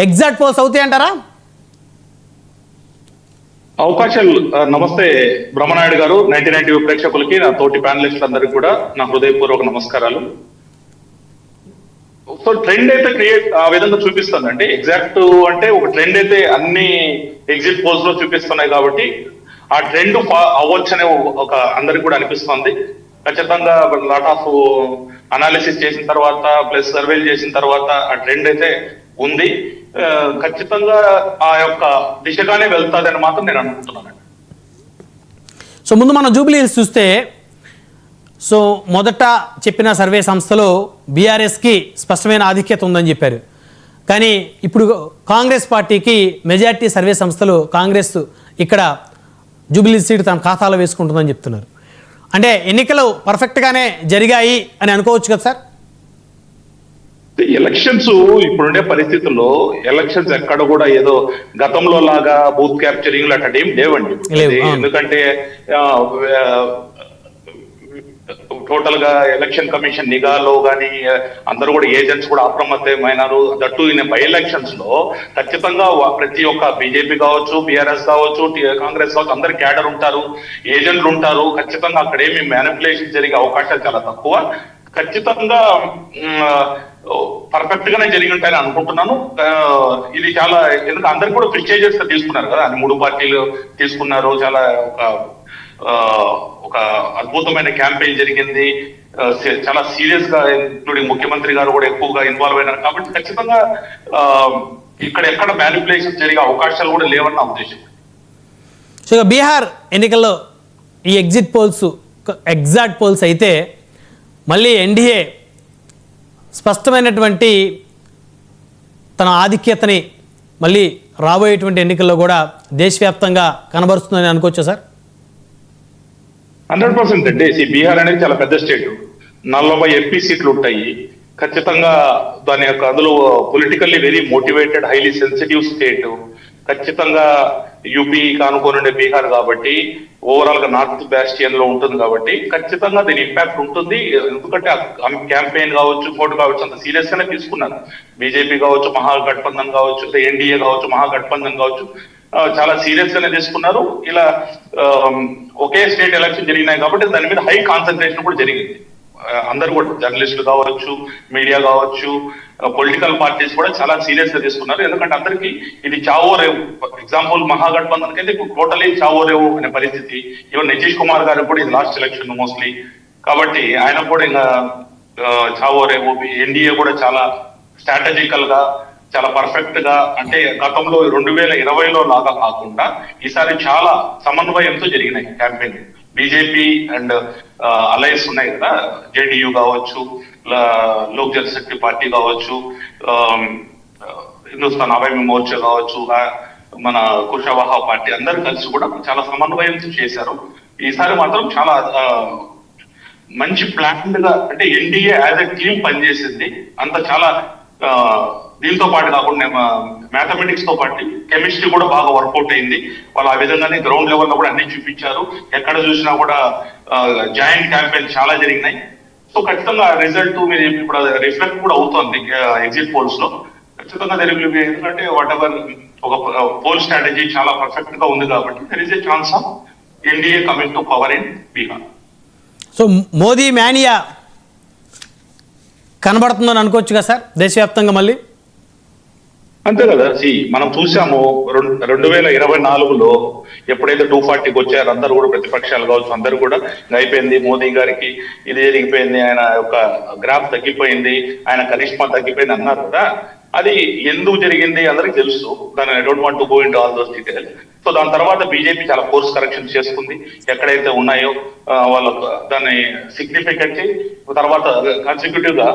Exact poles అవుతాయి అంటారా? అవకాశాలు. నమస్తే బ్రహ్మనాయుడు గారు, 99 ప్రేక్షకులకి, నా తోటి ప్యానలిస్ట్ అందరికి కూడా నా హృదయపూర్వక నమస్కారాలు. సో ట్రెండ్ అయితే క్రియేట్ ఆ విధంగా చూపిస్తుంది. అంటే ఎగ్జాక్ట్ అంటే ఒక ట్రెండ్ అయితే అన్ని ఎగ్జిట్ పోల్స్ లో చూపిస్తున్నాయి కాబట్టి ఆ ట్రెండ్ అవ్వచ్చనే ఒక అందరికి కూడా అనిపిస్తుంది. ఖచ్చితంగా లాట్ ఆఫ్ అనాలిసిస్ చేసిన తర్వాత ప్లస్ సర్వేలు చేసిన తర్వాత ఆ ట్రెండ్ అయితే ఉంది. ఖచ్చితంగా ఆ యొక్క దిశగానే వెళ్తాదని మాత్రం నేను అనుకుంటున్నాను. సో ముందు మనం జూబ్లీ హిల్స్ చూస్తే, సో మొదట చెప్పిన సర్వే సంస్థలో బీఆర్ఎస్కి స్పష్టమైన ఆధిక్యత ఉందని చెప్పారు. కానీ ఇప్పుడు కాంగ్రెస్ పార్టీకి మెజార్టీ సర్వే సంస్థలు కాంగ్రెస్ ఇక్కడ జూబ్లీ హిల్స్ సీట్ తన ఖాతాలో వేసుకుంటుందని చెప్తున్నారు. అంటే ఎన్నికలు పర్ఫెక్ట్గానే జరిగాయి అని అనుకోవచ్చు కదా సార్? ఎలక్షన్స్ ఇప్పుడుండే పరిస్థితుల్లో ఎలక్షన్స్ ఎక్కడ కూడా ఏదో గతంలో లాగా బూత్ క్యాప్చరింగ్ అట్లా ఏం లేవండి. ఎందుకంటే టోటల్ గా ఎలక్షన్ కమిషన్ నిఘాలో గానీ అందరూ కూడా ఏజెంట్స్ కూడా అప్రమత్తమైనారు. దట్టు బై ఎలక్షన్స్ లో ఖచ్చితంగా ప్రతి ఒక్క బీజేపీ కావచ్చు, బీఆర్ఎస్ కావచ్చు, కాంగ్రెస్ కావచ్చు, అందరు క్యాడర్ ఉంటారు, ఏజెంట్లు ఉంటారు. ఖచ్చితంగా అక్కడ ఏమి మ్యానిపులేషన్ జరిగే అవకాశాలు చాలా తక్కువ. ఖచ్చితంగా పర్ఫెక్ట్ గానే జరిగి ఉంటాయని అనుకుంటున్నాను. ఇది చాలా ఎందుకంటే అందరు కూడా ప్రిస్టేజియస్ గా తీసుకున్నారు కదా, అన్ని 3 పార్టీలు తీసుకున్నారు. చాలా ఒక అద్భుతమైన క్యాంపెయిన్ జరిగింది. చాలా సీరియస్ గా ఇంక్లూడింగ్ ముఖ్యమంత్రి గారు కూడా ఎక్కువగా ఇన్వాల్వ్ అయినారు. కాబట్టి ఖచ్చితంగా ఇక్కడ ఎక్కడ మ్యానిపులేషన్ జరిగే అవకాశాలు కూడా లేవన్న ఉద్దేశం. సో బీహార్ ఎన్నికల్లో ఈ ఎగ్జిట్ పోల్స్ ఎగ్జాక్ట్ పోల్స్ అయితే మళ్ళీ ఎన్డీఏ స్పష్టమైనటువంటి తన ఆధిక్యతని మళ్ళీ రాబోయేటువంటి ఎన్నికల్లో కూడా దేశవ్యాప్తంగా కనబరుస్తుందని అనుకోవచ్చా సార్? 100% అండి. బీహార్ అనేది చాలా పెద్ద స్టేట్, 40 ఎంపీ సీట్లు ఉంటాయి. ఖచ్చితంగా దాని యొక్క అందులో politically very motivated, highly sensitive state. ఖచ్చితంగా యూపీ కానుకోనుండే బీహార్ కాబట్టి ఓవరాల్ గా నార్త్ బ్యాస్టియన్ లో ఉంటుంది కాబట్టి ఖచ్చితంగా దీని ఇంపాక్ట్ ఉంటుంది. ఎందుకంటే క్యాంపెయిన్ కావచ్చు, కోర్టు కావచ్చు, అంత సీరియస్ గానే తీసుకున్నారు. బీజేపీ కావచ్చు, మహాగఠబంధన్ కావచ్చు, ఎన్డీఏ కావచ్చు, మహాగఠబంధన్ కావచ్చు, చాలా సీరియస్ గానే తీసుకున్నారు. ఇలా ఒకే స్టేట్ ఎలక్షన్ జరిగినాయి కాబట్టి దాని మీద హై కాన్సన్ట్రేషన్ కూడా జరిగింది. అందరు కూడా జర్నలిస్టులు కావచ్చు, మీడియా కావచ్చు, పొలిటికల్ పార్టీస్ కూడా చాలా సీరియస్ గా తీసుకున్నారు. ఎందుకంటే అందరికి ఇది చావో రేవు. ఎగ్జాంపుల్ మహాగఠబంధన్ అయితే ఇప్పుడు టోటలీ చావో రేవు అనే పరిస్థితి. ఈవెన్ నితీష్ కుమార్ గారికి కూడా ఇది లాస్ట్ ఎలక్షన్ మోస్ట్లీ, కాబట్టి ఆయన కూడా ఇంకా చావో రేవు. ఎన్డీఏ కూడా చాలా స్ట్రాటజికల్ గా, చాలా పర్ఫెక్ట్ గా, అంటే గతంలో 2020లో లాగా కాకుండా ఈసారి చాలా సమన్వయంతో జరిగినాయి క్యాంపెయిన్. బీజేపీ అండ్ అలయన్స్ ఉన్నాయి కదా, జేడీయూ కావచ్చు, లోక్ జనశక్తి పార్టీ కావచ్చు, హిందుస్థాన్ అవామీ మోర్చా కావచ్చు, మన కుషవాహా పార్టీ, అందరు కలిసి కూడా చాలా సమన్వయంతో చేశారు. ఈసారి మాత్రం చాలా మంచి ప్లాన్డ్ గా, అంటే ఎన్డీఏ యాజ్ ఎ టీమ్ పనిచేసింది. అంత చాలా దీంతో పాటు కాకుండా మ్యాథమెటిక్స్ తో పాటు కెమిస్ట్రీ కూడా బాగా వర్కౌట్ అయింది. వాళ్ళు ఆ విధంగానే గ్రౌండ్ లెవెల్ లో కూడా అన్ని చూపించారు. ఎక్కడ చూసినా కూడా జాయింట్ క్యాంపెయిన్ చాలా జరిగినాయి. సో ఖచ్చితంగా రిజల్ట్ మీరు ఇప్పుడు రిఫ్లెక్ట్ కూడా అవుతుంది ఎగ్జిట్ పోల్స్ లో. ఖచ్చితంగా ఎందుకంటే వాట్ ఎవర్ ఒక పోల్ స్ట్రాటజీ చాలా పర్ఫెక్ట్ గా ఉంది కాబట్టి there is a chance of NDA coming to power in Bihar. So Modi mania కనబడుతుందని అనుకోవచ్చు కదా సార్ దేశవ్యాప్తంగా మళ్ళీ? అంతే కదా. మనం చూసాము 2024లో ఎప్పుడైతే 240కి వచ్చారో అందరూ కూడా, ప్రతిపక్షాలు కావచ్చు, అందరూ కూడా అయిపోయింది మోదీ గారికి, ఇది జరిగిపోయింది, ఆయన యొక్క గ్రాఫ్ తగ్గిపోయింది, ఆయన కరిష్మా తగ్గిపోయింది అన్నారు కదా. అది ఎందుకు జరిగింది అందరికి తెలుసు. దాని I don't want to go into all those details. So దాని తర్వాత బీజేపీ చాలా కోర్స్ కరెక్షన్ చేసుకుంది. ఎక్కడైతే ఉన్నాయో వాళ్ళకు దాన్ని సిగ్నిఫికెంట్. తర్వాత కాన్సిక్యూటివ్ గా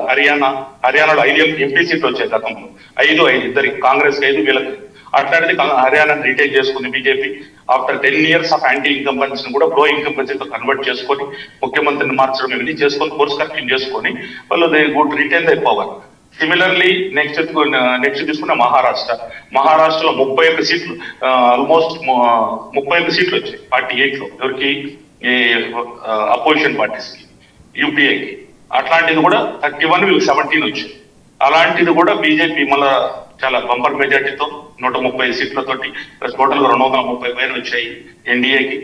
హర్యానాలో 5 ఎంపీ సీట్లు వచ్చాయి గతంలో. 5 ఇద్దరికి, కాంగ్రెస్ 5, వీళ్ళకి. అట్లాంటిది హర్యానా రిటైన్ చేసుకుంది BJP. After 10 years of anti incumbency కూడా ప్రో ఇన్కంబెన్సీతో కన్వర్ట్ చేసుకొని, ముఖ్యమంత్రిని మార్చడం ఇవన్నీ చేసుకొని, కోర్స్ కరెక్షన్ చేసుకొని వాళ్ళు they good retain the power. Similarly next తీసుకున్న మహారాష్ట్రలో 31 సీట్లు, ఆల్మోస్ట్ 31 సీట్లు వచ్చాయి 48లో ఎవరికి, అపోజిషన్ పార్టీస్ కి, యూపీఏకి. అట్లాంటిది కూడా 31, 17 వచ్చాయి. అలాంటిది కూడా బీజేపీ మళ్ళా చాలా బంపర్ మెజార్టీతో 130 సీట్లతోటి టోటల్ గా 230 పైన వచ్చాయి ఎన్డీఏకి.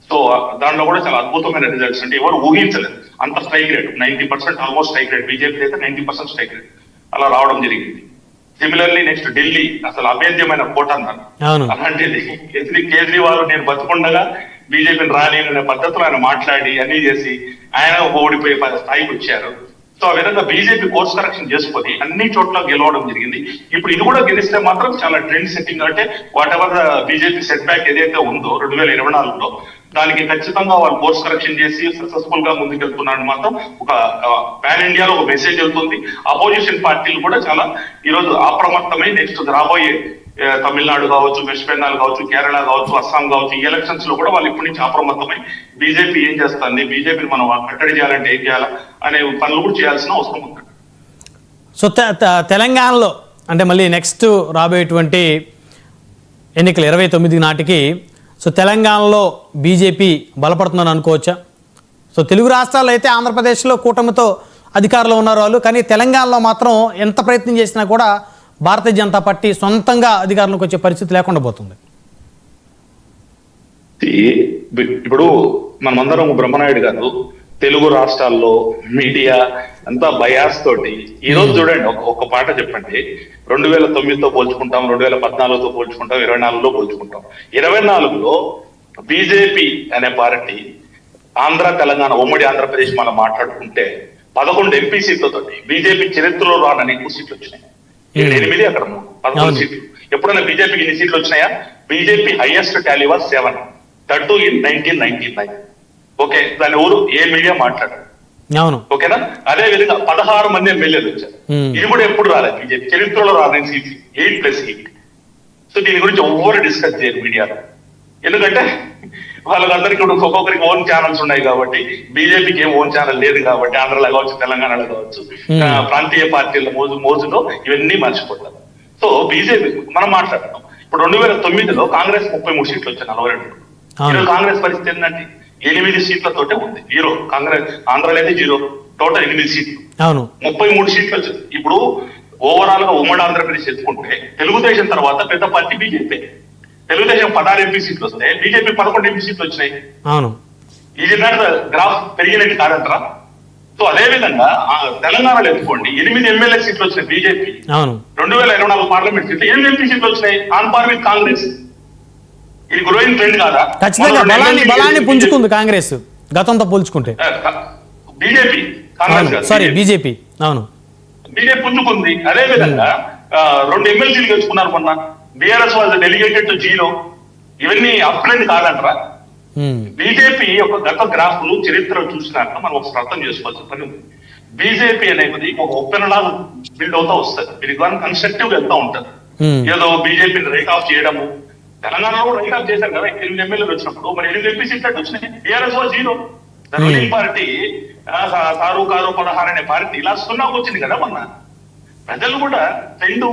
సో దాంట్లో కూడా చాలా అద్భుతమైన రిజల్ట్స్, అంటే ఎవరు ఊహించలేదు అంత strike rate, 90% almost strike rate, BJP అయితే 90% స్ట్రైక్ రేట్ అలా రావడం జరిగింది. సిమిలర్లీ నెక్స్ట్ ఢిల్లీ అసలు అభేద్యమైన కోట అన్నారు. అలాంటిది కేజ్రీవాల్ నేను బతుకుండగా బీజేపీని రాలేననే పద్ధతిలో ఆయన మాట్లాడి అన్ని చేసి ఆయన ఓడిపోయే స్థాయికి వచ్చారు. సో ఆ విధంగా బీజేపీ కోర్స్ కరెక్షన్ చేసుకొని అన్ని చోట్ల గెలవడం జరిగింది. ఇప్పుడు ఇది కూడా గెలిస్తే మాత్రం చాలా ట్రెండ్ సెట్టింగ్, అంటే what ever BJP set back ఏదైతే ఉందో 2024లో దానికి ఖచ్చితంగా వాళ్ళు కోర్స్ కరెక్షన్ చేసి సక్సెస్ఫుల్ గా ముందుకెళ్తున్నారని మాత్రం ఒక పాన్ ఇండియాలో ఒక మెసేజ్ వెళ్తుంది. అపోజిషన్ పార్టీలు కూడా చాలా ఈరోజు అప్రమత్తమై నెక్స్ట్ రాబోయే తమిళనాడు కావచ్చు, వెస్ట్ బెంగాల్ కావచ్చు, కేరళ కావచ్చు, అస్సాం కావచ్చు, ఈ ఎలక్షన్స్ లో కూడా వాళ్ళు ఇప్పటి నుంచి అప్రమత్తమై బీజేపీ ఏం చేస్తుంది, బీజేపీని మనం కట్టడి చేయాలంటే ఏం చేయాలా అనే పనులు కూడా చేయాల్సిన అవసరం ఉంది. సో తెలంగాణలో అంటే మళ్ళీ నెక్స్ట్ రాబోయేటువంటి ఎన్నికలు 29 నాటికి సో తెలంగాణలో బీజేపీ బలపడుతుందని అనుకోవచ్చా? సో తెలుగు రాష్ట్రాల్లో అయితే ఆంధ్రప్రదేశ్లో కూటమితో అధికారంలో ఉన్నారు వాళ్ళు, కానీ తెలంగాణలో మాత్రం ఎంత ప్రయత్నం చేసినా కూడా భారతీయ జనతా పార్టీ సొంతంగా అధికారంలోకి వచ్చే పరిస్థితి లేకుండా పోతుంది. ఇప్పుడు మనమందరం బ్రహ్మనాయుడు గారు తెలుగు రాష్ట్రాల్లో మీడియా అంతా బయాస్ తోటి ఈ రోజు చూడండి, ఒక పాట చెప్పండి, 2009తో పోల్చుకుంటాం, 2014తో పోల్చుకుంటాం, 24లో పోల్చుకుంటాం. 24లో బీజేపీ అనే పార్టీ ఆంధ్ర తెలంగాణ ఉమ్మడి ఆంధ్రప్రదేశ్ మనం మాట్లాడుకుంటే 11 ఎంపీ సీట్లతోటి బీజేపీ చరిత్రలో రానని ఎక్కువ సీట్లు వచ్చినాయి. 8 అక్కడ 11 సీట్లు. ఎప్పుడైనా బీజేపీకి ఎన్ని సీట్లు వచ్చినాయా? BJP highest Tally was 7, that to in 1999. Okay, దాని ఊరు ఏ మీడియా మాట్లాడారు, ఓకేనా? అదే విధంగా 16 మంది ఎమ్మెల్యేలు వచ్చారు. ఇది కూడా ఎప్పుడు రాలేదు బీజేపీ చరిత్రలో రాలని సీట్లు, 8+8. సో దీని గురించి ఎవ్వరు డిస్కస్ చేయరు మీడియాలో, ఎందుకంటే వాళ్ళందరికీ ఇప్పుడు ఒక్కొక్కరికి ఓన్ ఛానల్స్ ఉన్నాయి కాబట్టి, బీజేపీకి ఏం ఓన్ ఛానల్ లేదు కాబట్టి, ఆంధ్రలో కావచ్చు, తెలంగాణలో కావచ్చు, ప్రాంతీయ పార్టీల మోజులో ఇవన్నీ మర్చిపోతారు. సో బీజేపీ మనం మాట్లాడతాం. ఇప్పుడు 2009లో కాంగ్రెస్ 33 సీట్లు వచ్చాయి 42. ఈరోజు కాంగ్రెస్ పరిస్థితి ఏంటంటే 8 సీట్లతోటే ఉంది, 0. కాంగ్రెస్ ఆంధ్రలో అయితే 0, టోటల్ 8 సీట్లు, 33 సీట్లు వచ్చాయి. ఇప్పుడు ఓవరాల్ గా ఉమ్మడి ఆంధ్రప్రదేశ్ ఎత్తుకుంటే తెలుగుదేశం తర్వాత పెద్ద పార్టీ బీజేపీ. తెలుగుదేశం 16 ఎంపీ సీట్లు వస్తాయి, బీజేపీ 11 ఎంపీ సీట్లు వచ్చినాయి. ఇది గ్రాఫ్ పెరిగినట్టు కాదంటారా? సో అదే విధంగా తెలంగాణలో ఎత్తుకోండి, 8 ఎమ్మెల్యే సీట్లు వచ్చినాయి బీజేపీ. 2024 పార్లమెంట్ సీట్లు 8 ఎంపీ సీట్లు వచ్చినాయి, ఆన్ పార్ విత్ కాంగ్రెస్. ఇది గ్రోయింగ్ ట్రెండ్ కాదా? ఖచ్చితంగా బలాన్ని పుంజుకుంది కాంగ్రెస్ గతంతో పోల్చుకుంటే. బీజేపీ బీజేపీ బీజేపీ పుంజుకుంది. అదే విధంగా 2 ఎమ్మెల్సీలు గెలుచుకున్నారు మొన్న. BRS was delegated to 0. ఇవన్నీ అప్ట్రెండ్ కాదంటారా? బీజేపీ యొక్క గత గ్రాఫ్లు చరిత్ర చూసినాక మనం ఒకసారి అర్థం చేసుకోవాల్సిన పని ఉంది. బీజేపీ అనేది ఒక ఒప్పెనలాగా బిల్డ్ అవుతా వస్తుంది, మీరు కానీ కన్స్ట్రక్టివ్ గా వెళ్తా ఉంటుంది. ఏదో బీజేపీని రైట్ ఆఫ్ చేయడము, తెలంగాణలో కూడా రైట్ ఆఫ్ చేశారు కదా 8 ఎమ్మెల్యేలు వచ్చినప్పుడు, మరి 8 ఎంపీ సీట్లు వచ్చినాయి. BRS was 0. Ruling party car 16 అనే పార్టీ ఇలా 0కు వచ్చింది కదా మొన్న. ప్రజలు కూడా 2